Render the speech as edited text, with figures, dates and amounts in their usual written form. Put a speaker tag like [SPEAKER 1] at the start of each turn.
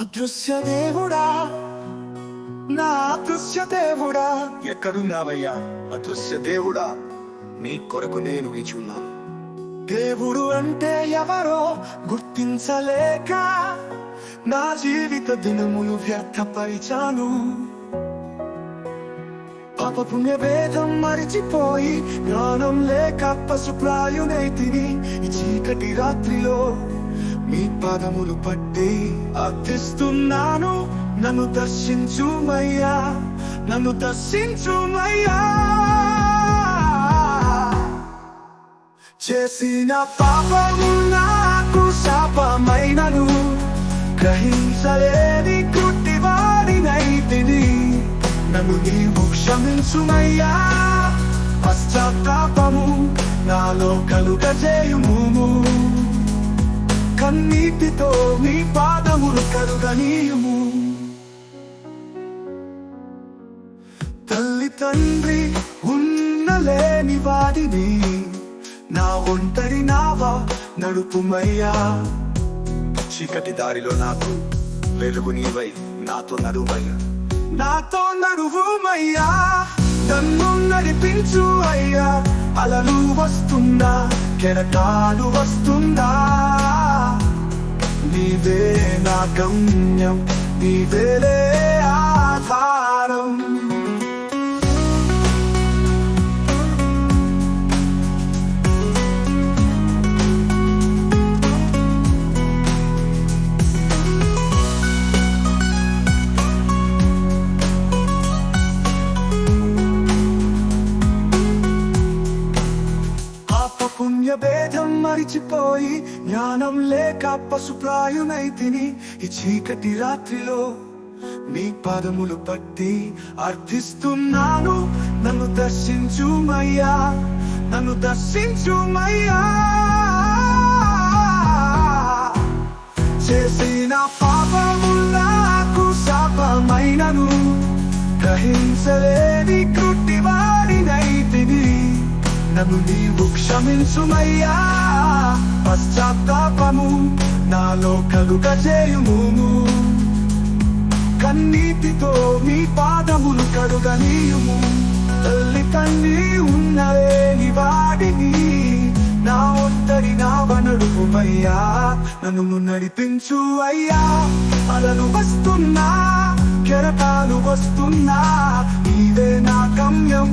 [SPEAKER 1] అదృశ్య దేవుడా, నా అదృశ్య దేవుడా, ఎక్కడున్నావయ్యా అదృశ్య దేవుడా? నీ కొరకు నేను వేచున్నాను. దేవుడు అంటే ఎవరో గుర్తించలేక నా జీవిత దినములు వ్యర్థపరిచాను. పాప పుణ్య భేదం మరిచిపోయి జ్ఞానం లేక పశుప్రాయునైతిని. ఈ చీకటి రాత్రిలో మీ పాదములు పట్టి అర్థిస్తున్నాను. నన్ను దర్శించుమయ్యా, నన్ను దర్శించుమయ్యా. చేసిన పాపము నాకు శాపమైనను, గ్రహించలేని గుడ్డివాడినైతిని. నన్ను నీవు క్షమించుమయ్యా. పశ్చాత్తాపము నాలో కలుగజేయుము. కన్నీటితో నీ పాదములు కరుగనీయుము. తల్లి తండ్రి ఉన్నలేని వాడిని, నా ఒంటరి నావా నడుపుమయ్యా. చీకటి దారిలో నాకు వెలుగు నీవై నాతో నడువయ్యా, నాతో నడువుమయ్యా. నన్ను నడిపించు అయ్యా. అలలు వస్తుందా, కెరటాలు వస్తుందా, నీవే నా గమ్యం, నీవేలే ఆధారం. పుణ్య భేదం మరిచిపోయి జ్ఞానం లేక పశుప్రాయునైతిని. ఈ చీకటి రాత్రిలో నీ పాదములు పట్టి అర్థిస్తున్నాను. నన్ను దర్శించుమయ్యా, నన్ను దర్శించుమయ్యా. చేసిన పాపము నాకు శాపమైనను, గ్రహించలేని గుడ్డివాడినైతిని. నన్ను నీవు క్షమించుమయ్యా. పశ్చాత్తాపము నాలో కలుగజేయుము. కన్నీటితో నీ పాదములు కడుగనీయుము. తల్లి తండ్రి ఉన్నలేని వాడిని, నా ఒంటరి నావ నడుపుమయ్యా. నన్ను నడిపించు అయ్యా. అలలు వస్తున్నా, కెరటాలు వస్తున్నా, నీవే నా గమ్యం,